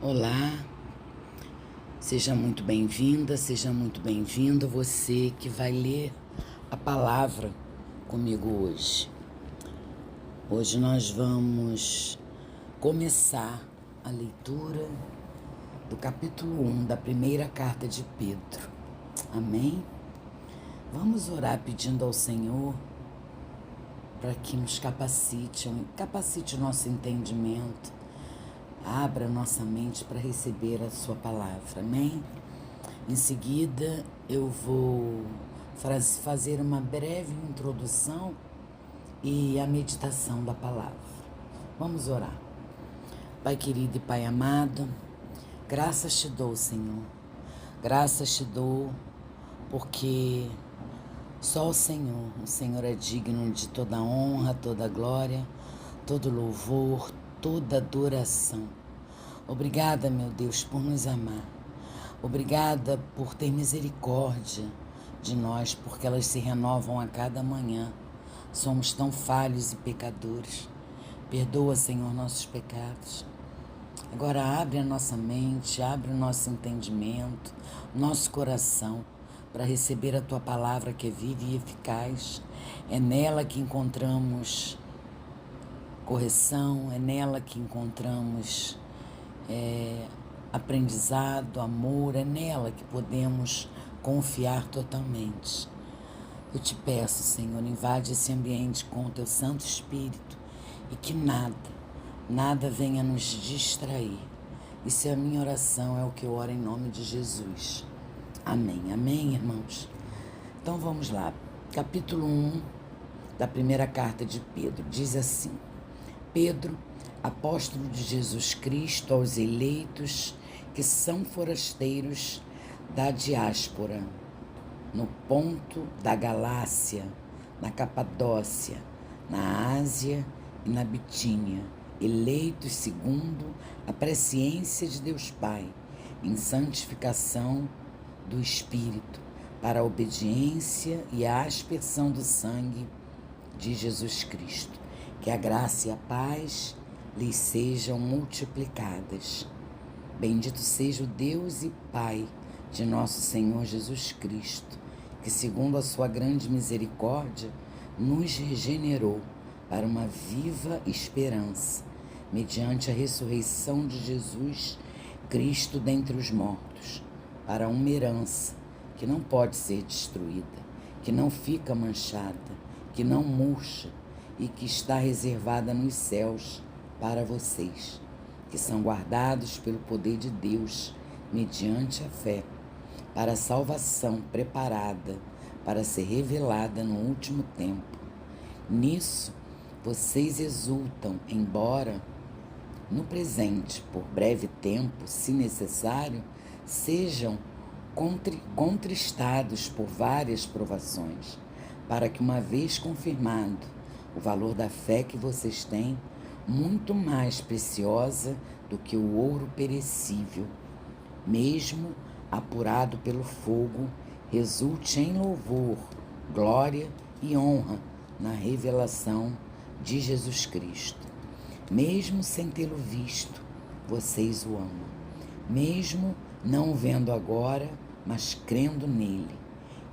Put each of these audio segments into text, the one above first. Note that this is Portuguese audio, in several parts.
Olá, seja muito bem-vinda, seja muito bem-vindo você que vai ler a palavra comigo hoje. Hoje nós vamos começar a leitura do capítulo 1 da primeira carta de Pedro. Amém? Vamos orar pedindo ao Senhor para que nos capacite o nosso entendimento. Abra nossa mente para receber a sua palavra, amém? Em seguida, eu vou fazer uma breve introdução e a meditação da palavra. Vamos orar. Pai querido e Pai amado, graças te dou, Senhor. Graças te dou porque só o Senhor é digno de toda honra, toda glória, todo louvor, toda adoração. Obrigada, meu Deus, por nos amar. Obrigada por ter misericórdia de nós, porque elas se renovam a cada manhã. Somos tão falhos e pecadores. Perdoa, Senhor, nossos pecados. Agora abre a nossa mente, abre o nosso entendimento, nosso coração, para receber a Tua palavra que é viva e eficaz. É nela que encontramos correção, é nela que encontramos aprendizado, amor, é nela que podemos confiar totalmente. Eu te peço, Senhor, invade esse ambiente com o Teu Santo Espírito e que nada venha nos distrair. Isso é a minha oração, é o que eu oro em nome de Jesus. Amém, amém, irmãos? Então vamos lá, capítulo 1 da primeira carta de Pedro, diz assim: Pedro, apóstolo de Jesus Cristo aos eleitos que são forasteiros da diáspora, no Ponto da Galácia, na Capadócia, na Ásia e na Bitínia, eleitos segundo a presciência de Deus Pai, em santificação do Espírito, para a obediência e a aspersão do sangue de Jesus Cristo. Que a graça e a paz lhes sejam multiplicadas. Bendito seja o Deus e Pai de nosso Senhor Jesus Cristo, que segundo a sua grande misericórdia nos regenerou para uma viva esperança, mediante a ressurreição de Jesus Cristo dentre os mortos, para uma herança que não pode ser destruída, que não fica manchada, que não murcha, e que está reservada nos céus para vocês, que são guardados pelo poder de Deus, mediante a fé, para a salvação preparada para ser revelada no último tempo. Nisso, vocês exultam, embora, no presente, por breve tempo, se necessário, sejam contristados por várias provações, para que, uma vez confirmado o valor da fé que vocês têm, muito mais preciosa do que o ouro perecível, mesmo apurado pelo fogo, resulte em louvor, glória e honra na revelação de Jesus Cristo. Mesmo sem tê-lo visto, vocês o amam. Mesmo não o vendo agora, mas crendo nele,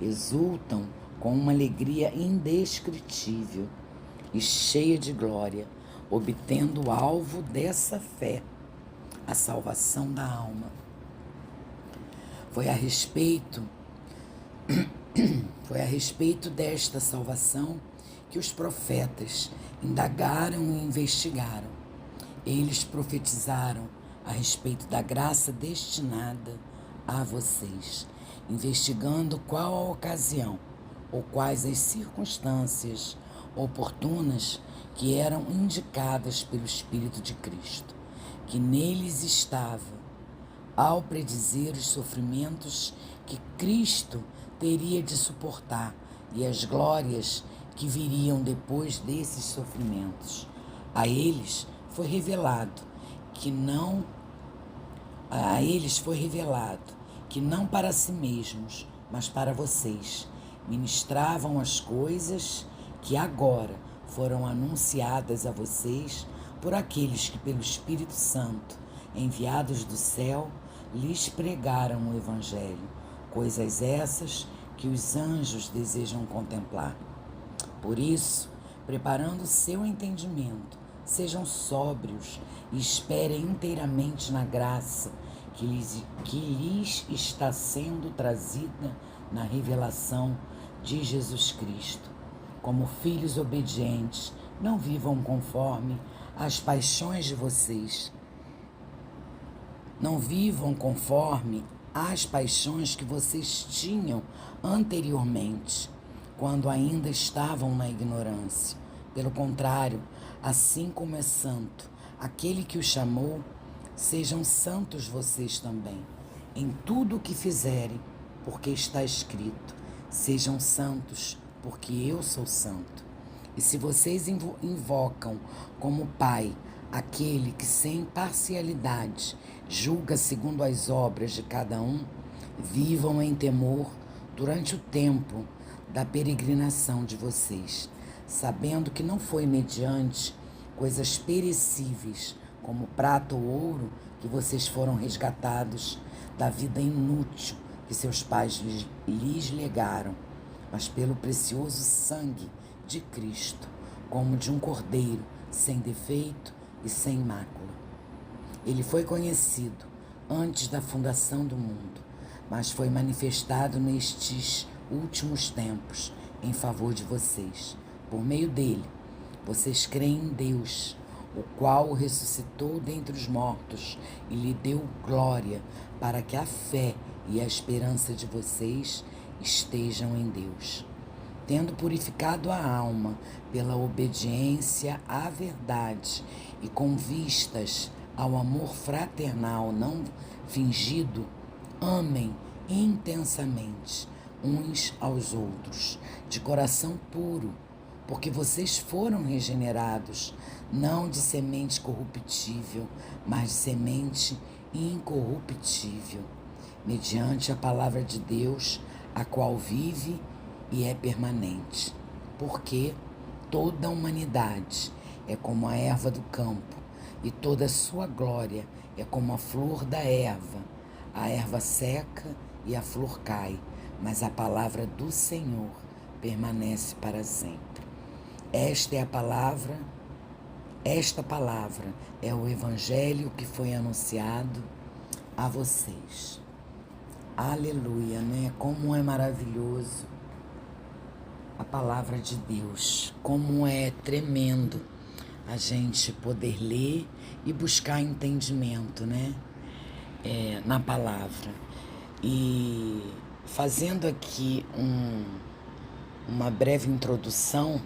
exultam com uma alegria indescritível e cheia de glória, obtendo o alvo dessa fé, a salvação da alma. Foi a respeito desta salvação que os profetas indagaram e investigaram. Eles profetizaram a respeito da graça destinada a vocês, investigando qual a ocasião ou quais as circunstâncias oportunas que eram indicadas pelo Espírito de Cristo, que neles estava, ao predizer os sofrimentos que Cristo teria de suportar e as glórias que viriam depois desses sofrimentos. A eles foi revelado que não para si mesmos, mas para vocês, ministravam as coisas que agora foram anunciadas a vocês por aqueles que pelo Espírito Santo enviados do céu, lhes pregaram o Evangelho, coisas essas que os anjos desejam contemplar. Por isso, preparando seu entendimento, sejam sóbrios e esperem inteiramente na graça que lhes está sendo trazida na revelação de Jesus Cristo. Como filhos obedientes, não vivam conforme as paixões de vocês. Não vivam conforme as paixões que vocês tinham anteriormente, quando ainda estavam na ignorância. Pelo contrário, assim como é santo aquele que o chamou, sejam santos vocês também, em tudo o que fizerem, porque está escrito: sejam santos, porque eu sou santo. E se vocês invocam como Pai aquele que sem parcialidade julga segundo as obras de cada um, vivam em temor durante o tempo da peregrinação de vocês, sabendo que não foi mediante coisas perecíveis, como prata ou ouro, que vocês foram resgatados da vida inútil que seus pais lhes legaram, mas pelo precioso sangue de Cristo, como de um cordeiro sem defeito e sem mácula. Ele foi conhecido antes da fundação do mundo, mas foi manifestado nestes últimos tempos em favor de vocês. Por meio dele, vocês creem em Deus, o qual o ressuscitou dentre os mortos e lhe deu glória, para que a fé e a esperança de vocês estejam em Deus. Tendo purificado a alma pela obediência à verdade e com vistas ao amor fraternal não fingido, amem intensamente uns aos outros, de coração puro, porque vocês foram regenerados, não de semente corruptível, mas de semente incorruptível, mediante a palavra de Deus, a qual vive e é permanente. Porque toda a humanidade é como a erva do campo, e toda a sua glória é como a flor da erva. A erva seca e a flor cai, mas a palavra do Senhor permanece para sempre. Esta palavra é o Evangelho que foi anunciado a vocês. Aleluia, né? Como é maravilhoso a palavra de Deus, como é tremendo a gente poder ler e buscar entendimento, né? Na palavra. E fazendo aqui uma breve introdução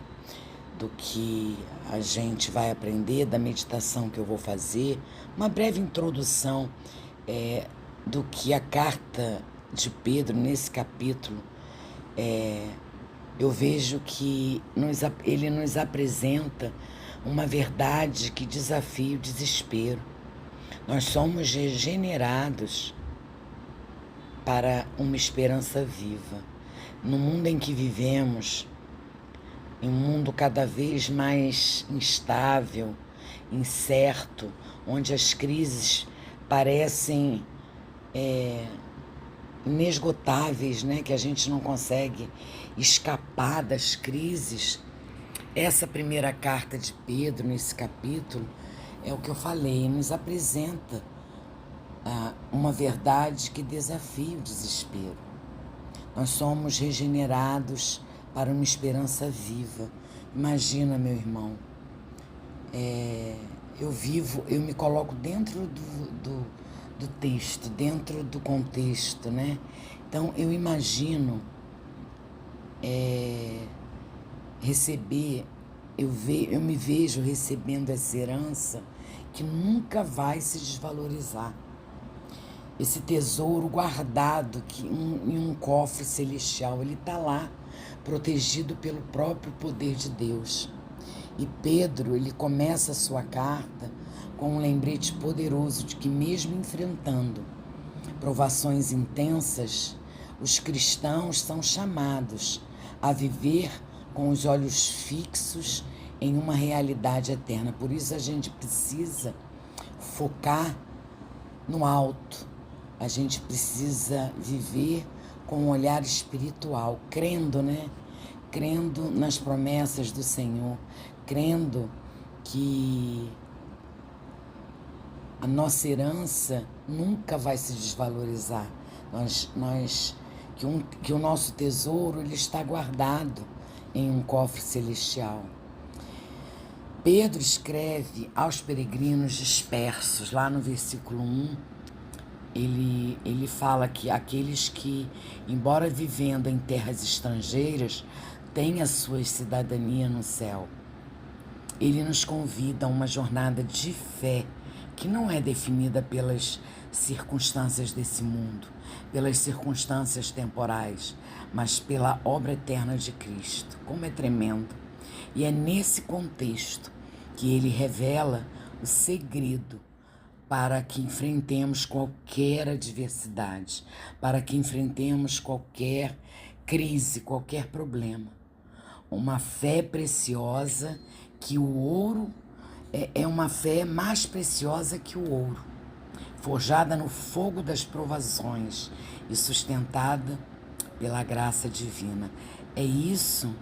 do que a gente vai aprender, da meditação que eu vou fazer, uma breve introdução do que a carta de Pedro, nesse capítulo, eu vejo que ele nos apresenta uma verdade que desafia o desespero. Nós somos regenerados para uma esperança viva. No mundo em que vivemos, em um mundo cada vez mais instável, incerto, onde as crises parecem inesgotáveis, né? Que a gente não consegue escapar das crises. Essa primeira carta de Pedro, nesse capítulo, é o que eu falei, nos apresenta uma verdade que desafia o desespero. Nós somos regenerados para uma esperança viva. Imagina, meu irmão, eu me coloco dentro do texto, dentro do contexto, né? Então, eu imagino eu me vejo recebendo essa herança que nunca vai se desvalorizar. Esse tesouro guardado em um cofre celestial, ele está lá, protegido pelo próprio poder de Deus. E Pedro, ele começa a sua carta com um lembrete poderoso de que, mesmo enfrentando provações intensas, os cristãos são chamados a viver com os olhos fixos em uma realidade eterna. Por isso a gente precisa focar no alto. A gente precisa viver com um olhar espiritual, crendo, né? Crendo nas promessas do Senhor, crendo que a nossa herança nunca vai se desvalorizar. Que o nosso tesouro ele está guardado em um cofre celestial. Pedro escreve aos peregrinos dispersos, lá no versículo 1, ele fala que aqueles que, embora vivendo em terras estrangeiras, têm a sua cidadania no céu. Ele nos convida a uma jornada de fé que não é definida pelas circunstâncias desse mundo, pelas circunstâncias temporais, mas pela obra eterna de Cristo. Como é tremendo! E é nesse contexto que ele revela o segredo para que enfrentemos qualquer adversidade, para que enfrentemos qualquer crise, qualquer problema. Uma fé preciosa que o ouro é uma fé mais preciosa que o ouro, forjada no fogo das provações e sustentada pela graça divina. É isso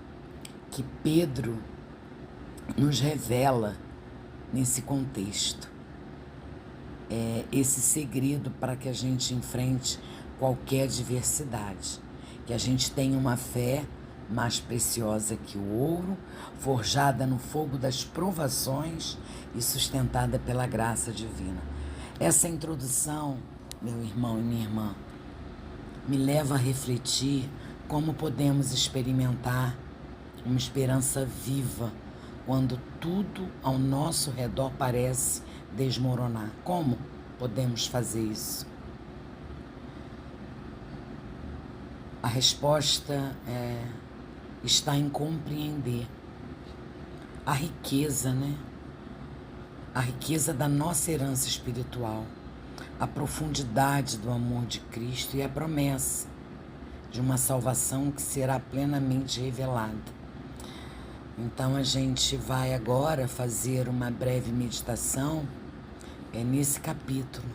que Pedro nos revela nesse contexto. É esse segredo para que a gente enfrente qualquer adversidade, que a gente tenha uma fé mais preciosa que o ouro, forjada no fogo das provações e sustentada pela graça divina. Essa introdução, meu irmão e minha irmã, me leva a refletir como podemos experimentar uma esperança viva quando tudo ao nosso redor parece desmoronar. Como podemos fazer isso? A resposta está em compreender a riqueza, né? A riqueza da nossa herança espiritual, a profundidade do amor de Cristo e a promessa de uma salvação que será plenamente revelada. Então a gente vai agora fazer uma breve meditação nesse capítulo,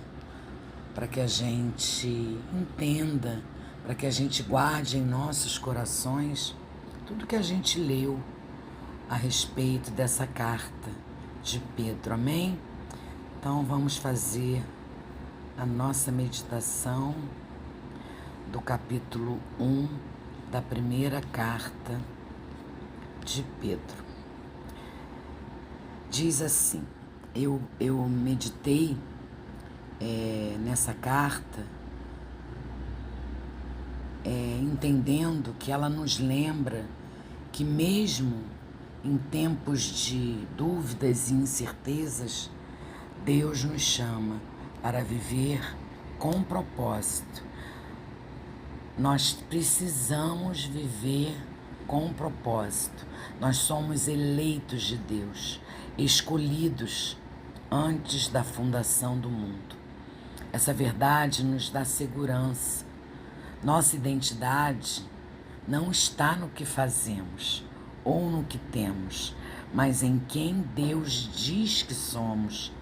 para que a gente entenda, para que a gente guarde em nossos corações tudo que a gente leu a respeito dessa carta de Pedro, amém? Então vamos fazer a nossa meditação do capítulo 1 da primeira carta de Pedro. Diz assim, eu meditei nessa carta, entendendo que ela nos lembra que mesmo em tempos de dúvidas e incertezas, Deus nos chama para viver com propósito. Nós precisamos viver com propósito. Nós somos eleitos de Deus, escolhidos antes da fundação do mundo. Essa verdade nos dá segurança. Nossa identidade não está no que fazemos ou no que temos, mas em quem Deus diz que somos.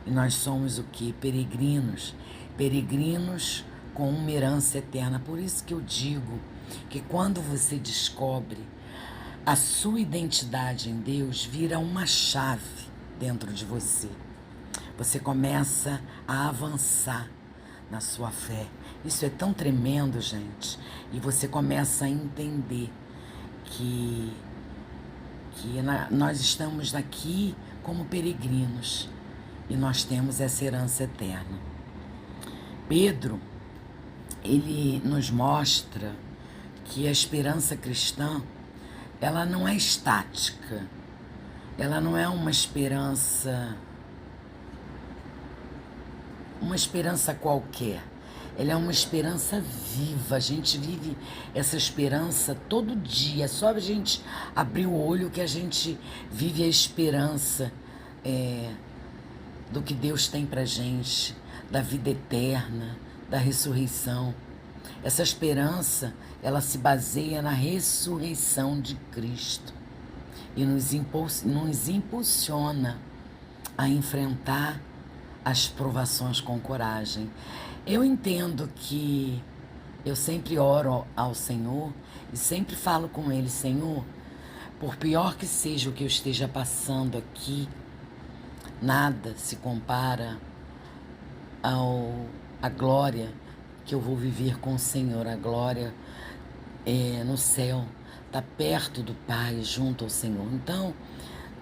E nós somos o quê? Peregrinos. Peregrinos com uma herança eterna. Por isso que eu digo que quando você descobre a sua identidade em Deus, vira uma chave dentro de você. Você começa a avançar na sua fé. Isso é tão tremendo, gente. E você começa a entender que nós estamos aqui como peregrinos e nós temos essa herança eterna. Pedro, ele nos mostra que a esperança cristã, ela não é estática, ela não é uma esperança qualquer, ela é uma esperança viva. A gente vive essa esperança todo dia, só a gente abrir o olho que a gente vive a esperança do que Deus tem pra gente, da vida eterna, da ressurreição. Essa esperança, ela se baseia na ressurreição de Cristo e nos impulsiona a enfrentar as provações com coragem. Eu entendo que eu sempre oro ao Senhor e sempre falo com Ele: Senhor, por pior que seja o que eu esteja passando aqui, nada se compara à glória que eu vou viver com o Senhor. A glória no céu, tá perto do Pai, junto ao Senhor. Então,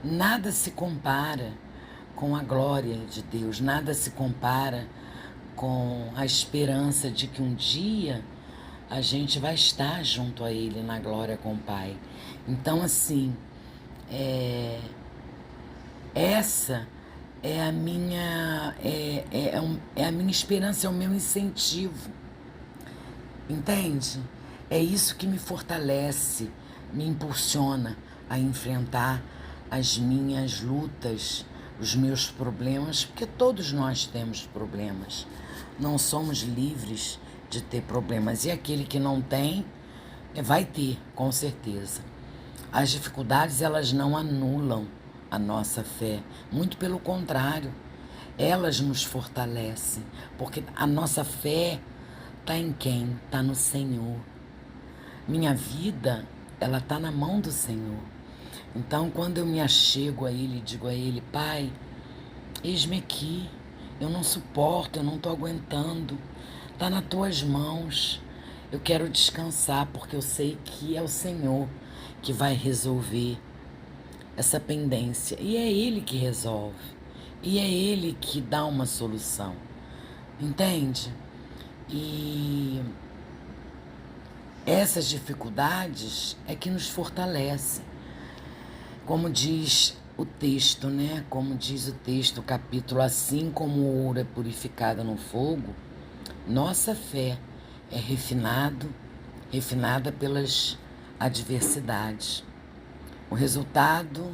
nada se compara com a glória de Deus, nada se compara com a esperança de que um dia a gente vai estar junto a Ele na glória com o Pai. Então, assim, essa é a minha a minha esperança, é o meu incentivo, entende? É isso que me fortalece, me impulsiona a enfrentar as minhas lutas, os meus problemas, porque todos nós temos problemas. Não somos livres de ter problemas. E aquele que não tem, vai ter, com certeza. As dificuldades, elas não anulam a nossa fé. Muito pelo contrário, elas nos fortalecem. Porque a nossa fé está em quem? Está no Senhor. Minha vida, ela está na mão do Senhor. Então, quando eu me achego a Ele e digo a Ele: Pai, eis-me aqui, eu não suporto, eu não estou aguentando, está nas Tuas mãos, eu quero descansar, porque eu sei que é o Senhor que vai resolver essa pendência. E é Ele que resolve, e é Ele que dá uma solução, entende? E essas dificuldades é que nos fortalecem. Como diz o texto, né? Como diz o texto, o capítulo: assim como o ouro é purificado no fogo, nossa fé é refinada pelas adversidades. O resultado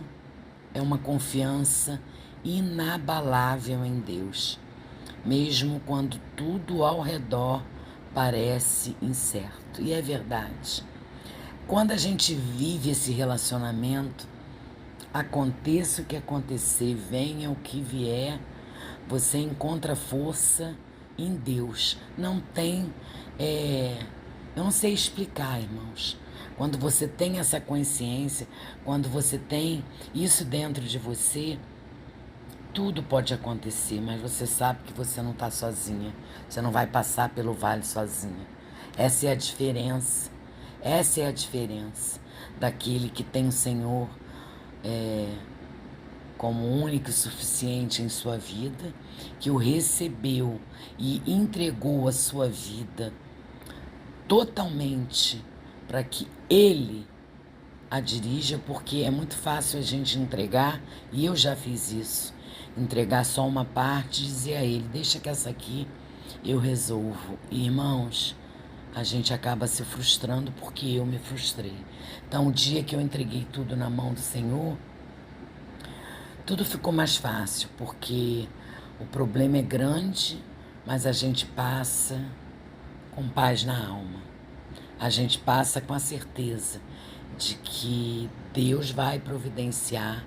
é uma confiança inabalável em Deus, mesmo quando tudo ao redor parece incerto. E é verdade. Quando a gente vive esse relacionamento, aconteça o que acontecer, venha o que vier, você encontra força em Deus. Não tem... eu não sei explicar, irmãos. Quando você tem essa consciência, quando você tem isso dentro de você, tudo pode acontecer, mas você sabe que você não está sozinha. Você não vai passar pelo vale sozinha. Essa é a diferença. Essa é a diferença daquele que tem o Senhor como único e suficiente em sua vida, que o recebeu e entregou a sua vida totalmente para que Ele a dirija, porque é muito fácil a gente entregar, e eu já fiz isso, entregar só uma parte e dizer a Ele: deixa que essa aqui eu resolvo. E, irmãos, a gente acaba se frustrando porque eu me frustrei. Então, o dia que eu entreguei tudo na mão do Senhor, tudo ficou mais fácil, porque o problema é grande, mas a gente passa com paz na alma. A gente passa com a certeza de que Deus vai providenciar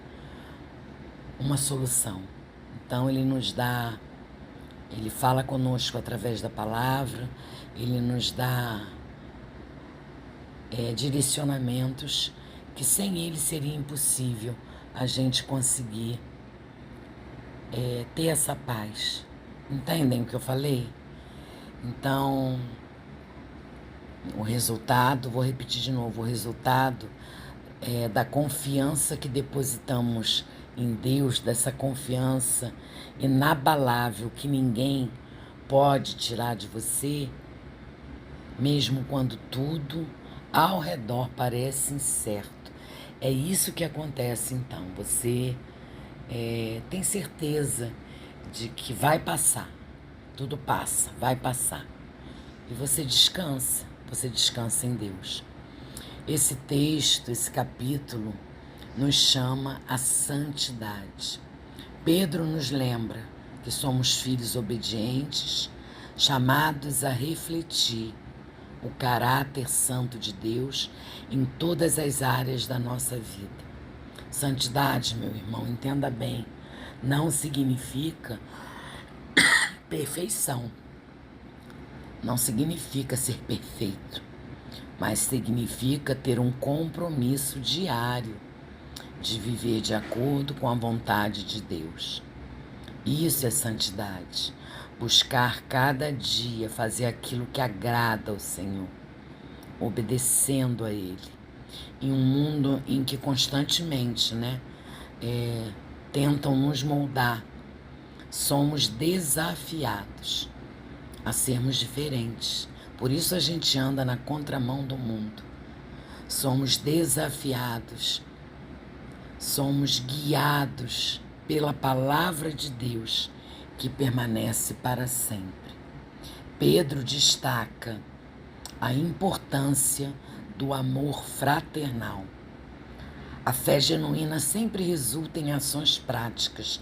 uma solução. Então Ele nos dá, Ele fala conosco através da palavra, Ele nos dá direcionamentos que sem Ele seria impossível a gente conseguir ter essa paz. Entendem o que eu falei? Então, o resultado, vou repetir de novo, o resultado da confiança que depositamos em Deus, dessa confiança inabalável que ninguém pode tirar de você, mesmo quando tudo ao redor parece incerto. É isso que acontece então. Você tem certeza de que vai passar, tudo passa, vai passar. E você descansa em Deus. Esse texto, esse capítulo, nos chama à santidade. Pedro nos lembra que somos filhos obedientes, chamados a refletir o caráter santo de Deus em todas as áreas da nossa vida. Santidade, meu irmão, entenda bem, não significa Perfeição não significa ser perfeito, mas significa ter um compromisso diário de viver de acordo com a vontade de Deus. Isso é santidade. Buscar cada dia fazer aquilo que agrada ao Senhor, obedecendo a Ele. Em um mundo em que constantemente, tentam nos moldar, somos desafiados a sermos diferentes. Por isso a gente anda na contramão do mundo. Somos desafiados, somos guiados pela palavra de Deus que permanece para sempre. Pedro destaca a importância do amor fraternal. A fé genuína sempre resulta em ações práticas.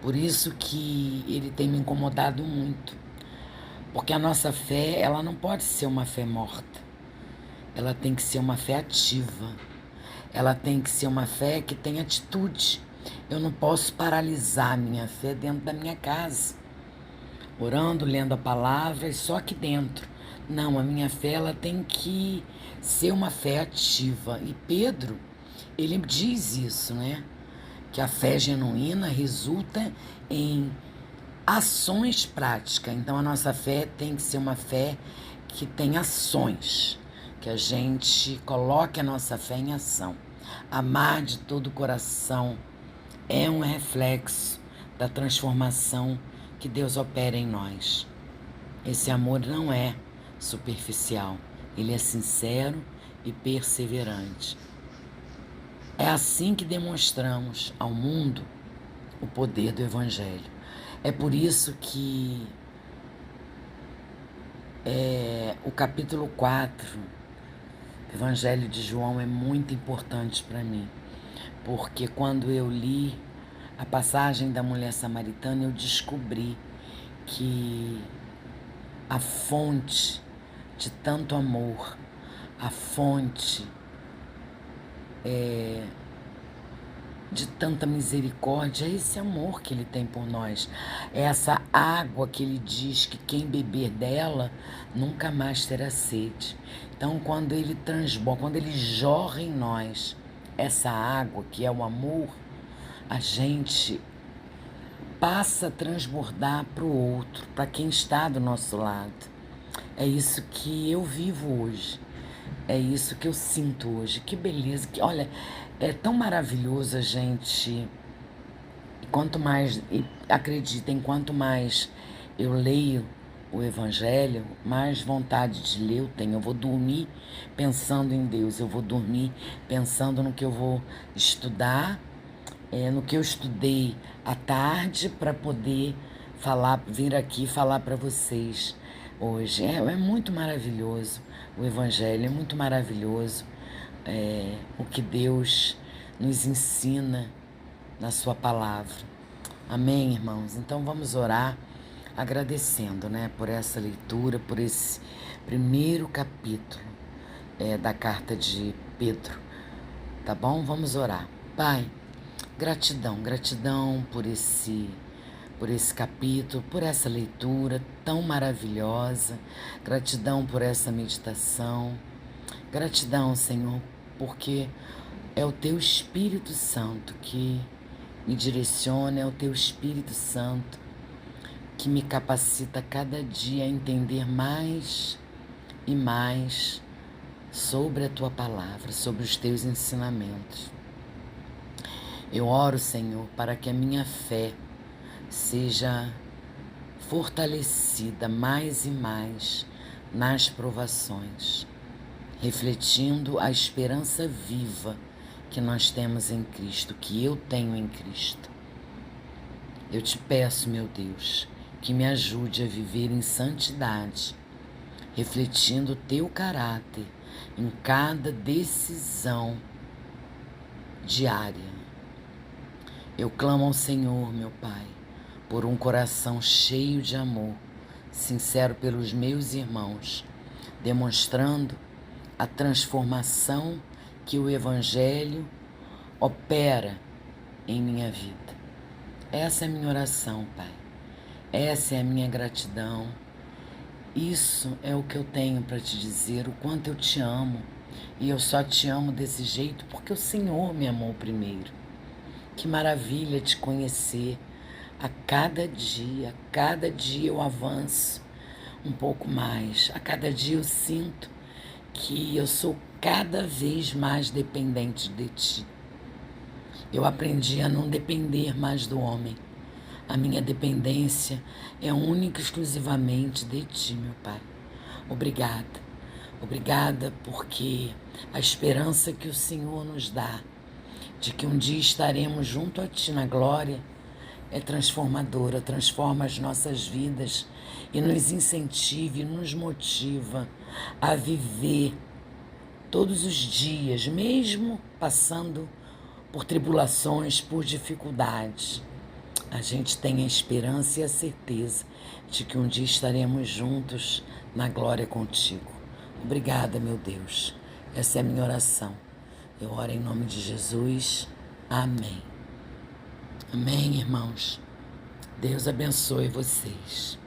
Por isso que ele tem me incomodado muito. Porque a nossa fé, ela não pode ser uma fé morta. Ela tem que ser uma fé ativa. Ela tem que ser uma fé que tem atitude. Eu não posso paralisar a minha fé dentro da minha casa, orando, lendo a palavra e só aqui dentro. Não, a minha fé ela tem que ser uma fé ativa. E Pedro, ele diz isso, que a fé genuína resulta em ações práticas. Então a nossa fé tem que ser uma fé que tem ações, que a gente coloque a nossa fé em ação. Amar de todo o coração é um reflexo da transformação que Deus opera em nós. Esse amor não é superficial, ele é sincero e perseverante. É assim que demonstramos ao mundo o poder do Evangelho. É por isso que o capítulo 4 do Evangelho de João é muito importante para mim, porque quando eu li a passagem da mulher samaritana, eu descobri que a fonte de tanto amor, a fonte de tanta misericórdia, é esse amor que ele tem por nós. É essa água que ele diz que quem beber dela nunca mais terá sede. Então, quando ele transborda, quando ele jorra em nós essa água que é o amor, a gente passa a transbordar para o outro, para quem está do nosso lado. É isso que eu vivo hoje. É isso que eu sinto hoje. Que beleza. Olha, é tão maravilhoso a gente. E quanto mais, acreditem, quanto mais eu leio o Evangelho, mais vontade de ler eu tenho. Eu vou dormir pensando em Deus. Eu vou dormir pensando no que eu vou estudar, no que eu estudei à tarde para poder vir aqui falar para vocês hoje. É muito maravilhoso o Evangelho, é muito maravilhoso o que Deus nos ensina na sua palavra. Amém, irmãos? Então vamos orar agradecendo, por essa leitura, por esse primeiro capítulo da carta de Pedro, tá bom? Vamos orar. Pai, gratidão por esse capítulo, por essa leitura tão maravilhosa, gratidão por essa meditação, gratidão, Senhor, porque é o Teu Espírito Santo que me direciona, é o Teu Espírito Santo que me capacita cada dia a entender mais e mais sobre a Tua palavra, sobre os Teus ensinamentos. Eu oro, Senhor, para que a minha fé seja fortalecida mais e mais nas provações, refletindo a esperança viva que nós temos em Cristo, que eu tenho em Cristo. Eu te peço, meu Deus, que me ajude a viver em santidade, refletindo o teu caráter em cada decisão diária. Eu clamo ao Senhor, meu Pai, por um coração cheio de amor, sincero pelos meus irmãos, demonstrando a transformação que o Evangelho opera em minha vida. Essa é a minha oração, Pai. Essa é a minha gratidão. Isso é o que eu tenho para te dizer, o quanto eu te amo. E eu só te amo desse jeito porque o Senhor me amou primeiro. Que maravilha te conhecer. A cada dia eu avanço um pouco mais. A cada dia eu sinto que eu sou cada vez mais dependente de ti. Eu aprendi a não depender mais do homem. A minha dependência é única e exclusivamente de ti, meu Pai. Obrigada. Obrigada porque a esperança que o Senhor nos dá de que um dia estaremos junto a ti na glória é transformadora, transforma as nossas vidas e nos incentiva e nos motiva a viver todos os dias, mesmo passando por tribulações, por dificuldades. A gente tem a esperança e a certeza de que um dia estaremos juntos na glória contigo. Obrigada, meu Deus. Essa é a minha oração. Eu oro em nome de Jesus. Amém. Amém, irmãos. Deus abençoe vocês.